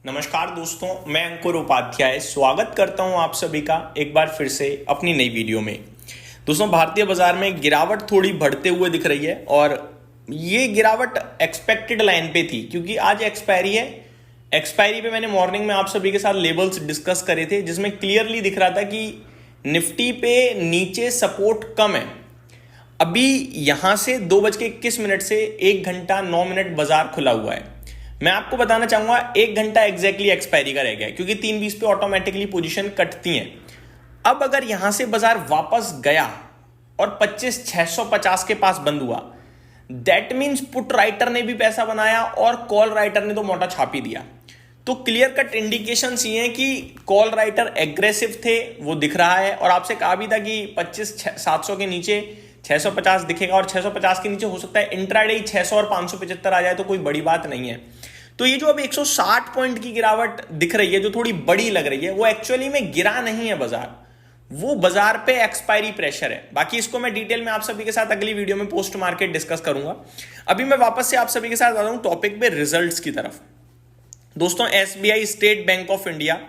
नमस्कार दोस्तों, मैं अंकुर उपाध्याय स्वागत करता हूं आप सभी का एक बार फिर से अपनी नई वीडियो में। दोस्तों, भारतीय बाजार में गिरावट थोड़ी बढ़ते हुए दिख रही है और ये गिरावट एक्सपेक्टेड लाइन पे थी क्योंकि आज एक्सपायरी है। एक्सपायरी पे मैंने मॉर्निंग में आप सभी के साथ लेवल्स डिस्कस करे थे जिसमें क्लियरली दिख रहा था कि निफ्टी पे नीचे सपोर्ट कम है। अभी यहां से 2:21 से 1 घंटा 9 मिनट बाजार खुला हुआ है। मैं आपको बताना चाहूंगा 1 घंटा एग्जैक्टली एक्सपायरी का रह गया है क्योंकि 3:20 पे ऑटोमेटिकली पोजीशन कटती हैं। अब अगर यहां से बाजार वापस गया और 25,650 के पास बंद हुआ, दैट मीन्स पुट राइटर ने भी पैसा बनाया और कॉल राइटर ने तो मोटा छाप ही दिया। तो क्लियर कट इंडिकेशंस ये हैं कि कॉल राइटर एग्रेसिव थे, वो दिख रहा है। और आपसे कहा भी था कि 25,700 के नीचे 650 दिखेगा और 650 के नीचे हो सकता है इंट्राडे 600 और 575 आ जाए, तो कोई बड़ी बात नहीं है। तो ये जो अब 160 पॉइंट की गिरावट दिख रही है, जो थोड़ी बड़ी लग रही है, वो एक्चुअली में गिरा नहीं है बाजार, वो बाजार पे एक्सपायरी प्रेशर है। बाकी इसको मैं डिटेल में आप सभी के साथ अगली वीडियो में पोस्ट मार्केट डिस्कस करूंगा। अभी मैं वापस से आप सभी के साथ आ रहा हूं टॉपिक पे, रिजल्ट्स की तरफ। दोस्तों, SBI state bank of India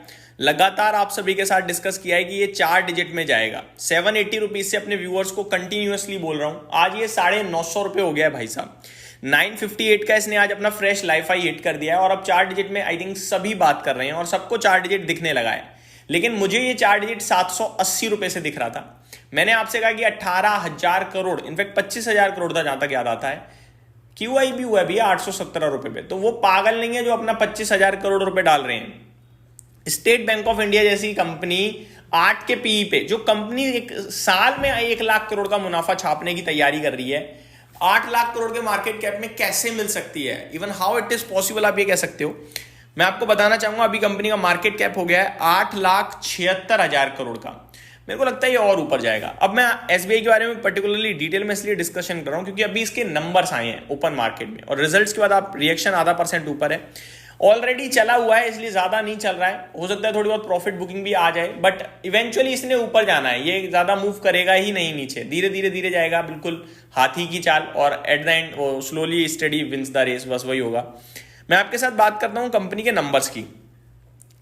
लगातार आप सभी के साथ डिस्कस किया है कि ये 4 डिजिट में जाएगा। 780 रुपीज से अपने व्यूअर्स को कंटिन्यूअसली बोल रहा हूं, आज ये 950 रुपए हो गया है भाई साहब। 958 का इसने आज अपना फ्रेश लाइफ हाई हिट कर दिया है और अब 4 डिजिट में आई थिंक सभी बात कर रहे हैं और सबको 4 डिजिट दिखने लगा है। लेकिन मुझे ये 4 डिजिट 780 रुपए से दिख रहा था। मैंने आपसे कहा कि 18,000 करोड़, इनफैक्ट 25,000 करोड़ था जहां तक याद आता है। क्यूआई भी हुआ भी 817 रुपए पे, तो वो पागल नहीं है जो अपना 25,000 करोड़ रुपए डाल रहे हैं। स्टेट बैंक ऑफ इंडिया जैसी कंपनी 8 के पीई पे, जो कंपनी एक साल में 1 लाख करोड़ का मुनाफा छापने की तैयारी कर रही है, 8 लाख करोड़ के मार्केट कैप में कैसे मिल सकती है? Even how it is possible, आप ये कह सकते हो। मैं आपको बताना चाहूंगा अभी कंपनी का मार्केट कैप हो गया है 8,76,000 करोड़ का। मेरे को लगता है ये और ऊपर जाएगा। अब मैं एसबीआई के बारे में पर्टिकुलरली डिटेल में इसलिए डिस्कशन कर रहा हूं क्योंकि अभी इसके नंबर्स आए हैं ओपन मार्केट में और रिजल्ट्स के बाद आप रिएक्शन आधा % ऊपर है, ऑलरेडी चला हुआ है, इसलिए ज्यादा नहीं चल रहा है। हो सकता है थोड़ी बहुत प्रॉफिट बुकिंग भी आ जाए, बट इवेंचुअली इसने ऊपर जाना है, ये ज्यादा मूव करेगा ही नहीं नीचे, धीरे धीरे धीरे जाएगा, बिल्कुल हाथी की चाल, और एट द एंड वो slowly steady wins the race, बस वही होगा। मैं आपके साथ बात करता हूं कंपनी के नंबर्स की।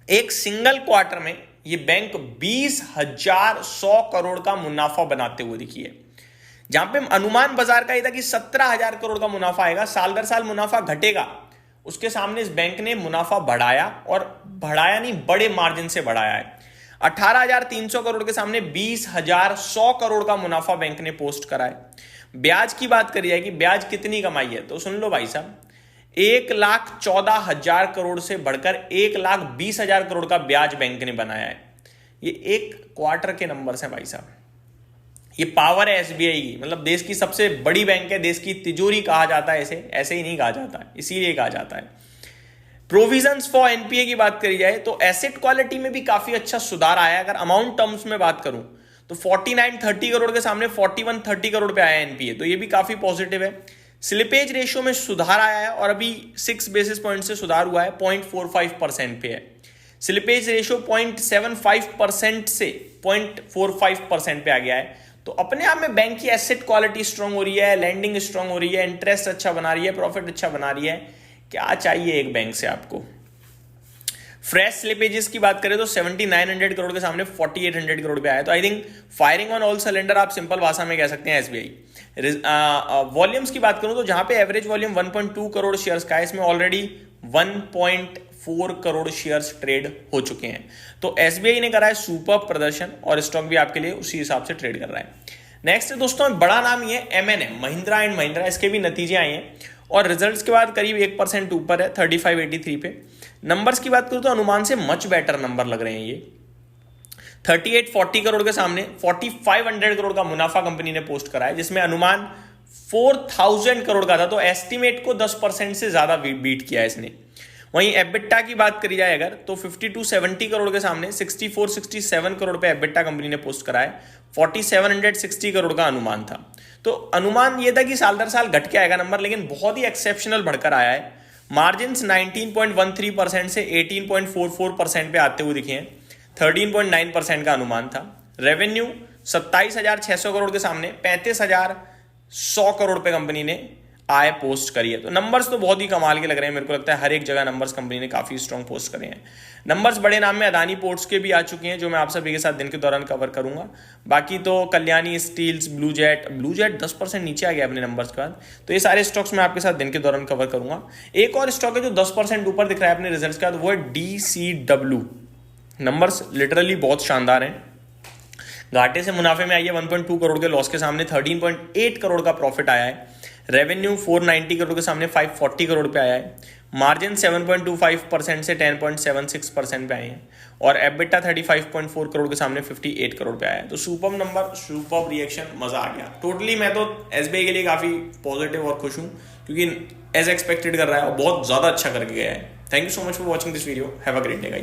एक सिंगल क्वार्टर में ये बैंक 20,100 करोड़ का मुनाफा बनाते हुए दिखी है, जहां पे अनुमान बाजार का ये था कि 17,000 करोड़ का मुनाफा आएगा, साल दर साल मुनाफा घटेगा। उसके सामने इस बैंक ने मुनाफा बढ़ाया, और बढ़ाया नहीं, बड़े मार्जिन से बढ़ाया है। 18,300 करोड़ के सामने 20,100 करोड़ का मुनाफा बैंक ने पोस्ट करा है। ब्याज की बात करी जाए कि ब्याज कितनी कमाई है, तो सुन लो भाई साहब, 1,14,000 करोड़ से बढ़कर 1,20,000 करोड़ का ब्याज बैंक ने बनाया है। ये एक क्वार्टर के नंबर्स हैं भाई साहब। ये पावर है एसबीआई की, मतलब देश की सबसे बड़ी बैंक है, देश की तिजोरी कहा जाता है इसे, ऐसे ही नहीं कहा जाता, इसीलिए कहा जाता है। प्रोविजंस फॉर एनपीए की बात करी जाए तो एसेट क्वालिटी में भी काफी अच्छा सुधार आया है। अगर अमाउंट टर्म्स में बात करूं तो 4930 करोड़ के सामने 4130 करोड़ पे आया एनपीए, तो ये भी काफी पॉजिटिव है। स्लिपेज रेशियो में सुधार आया है और अभी 6 बेसिस पॉइंट से सुधार हुआ है, 0.45% पे है। स्लिपेज रेशियो 0.75% से 0.45% पे आ गया है। तो अपने आप में बैंक की एसेट क्वालिटी स्ट्रांग हो रही है, लैंडिंग स्ट्रांग हो रही है, इंटरेस्ट अच्छा बना रही है, प्रॉफिट अच्छा बना रही है। क्या चाहिए एक बैंक से आपको? फ्रेश स्लिपेजेस की बात करें तो 7,900 करोड़ के सामने 4,800 करोड़ पे आया, तो I think firing on all cylinder, आप सिंपल भाषा में कह सकते हैं एसबीआई। वॉल्यूम्स की बात करूं तो जहां पे एवरेज वॉल्यूम 1.2 करोड़ शेयर्स का है, इसमें ऑलरेडी 1.4 करोड़ शेयर्स ट्रेड हो चुके हैं। तो एसबीआई ने करा है सुपर प्रदर्शन और स्टॉक भी आपके लिए उसी हिसाब से ट्रेड कर रहा है। नेक्स्ट दोस्तों, बड़ा नाम ये एमएनएम, महिंद्रा एंड महिंद्रा, इसके भी नतीजे आए हैं और रिजल्ट्स के बाद करीब 1% ऊपर है 3583 पे। नंबर्स की बात करूं तो अनुमान से मच बेटर नंबर लग रहे हैं ये। 3840 करोड़ के सामने 4500 करोड़ का मुनाफा कंपनी ने पोस्ट करा है, जिसमें अनुमान 4000 करोड़ का था, तो एस्टिमेट को 10% से ज्यादा बीट किया है इसने। वहीं एबिटा की बात करी जाए अगर तो 5270 करोड़ के सामने 6467 करोड़ पे एबिटा कंपनी ने पोस्ट करा है, 4760 करोड़ का अनुमान था। तो अनुमान यह था कि साल दर साल घट के आएगा नंबर, लेकिन बहुत ही एक्सेप्शनल बढ़कर आया है। मार्जिन 19.13% से 18.44% पे आते हुए दिखे हैं, 13.9% का अनुमान था। रेवेन्यू 27,600 करोड़ के सामने 35,100 करोड़ पे कंपनी ने आय पोस्ट करी है। तो नंबर्स तो बहुत ही कमाल के लग रहे हैं, मेरे को लगता है हर एक जगह नंबर्स कंपनी ने काफी स्ट्रॉन्ग पोस्ट करे हैं। नंबर्स बड़े नाम में अदानी पोर्ट्स के भी आ चुके हैं, जो मैं आप सभी के साथ दिन के दौरान कवर करूंगा। बाकी तो कल्याणी स्टील्स, ब्लू जेट 10% नीचे आ गया अपने नंबर्स के बाद। तो ये सारे स्टॉक्स मैं आपके साथ दिन के दौरान कवर करूंगा। एक और स्टॉक है जो 10% ऊपर दिख रहा है अपने रिजल्ट्स के बाद, वो है DCW। नंबर्स लिटरली बहुत शानदार हैं। घाटे से मुनाफे में आई है 1.2 करोड़ के लॉस के सामने 13.8 करोड़ का प्रॉफिट आया है। रेवेन्यू 490 करोड़ के सामने 540 करोड़ पे आया है। मार्जिन 7.25% से 10.76% पे आए हैं और एबिटा 35.4 करोड़ के सामने 58 करोड़ पे आया है। तो सुपर नंबर, सुपर रिएक्शन, मजा आ गया। टोटली मैं तो SBI के लिए काफी पॉजिटिव और खुश हूं, क्योंकि एज एक्सपेक्टेड कर रहा है और बहुत ज्यादा अच्छा करके गया है। Thank you so much for watching this video. Have a great day guys.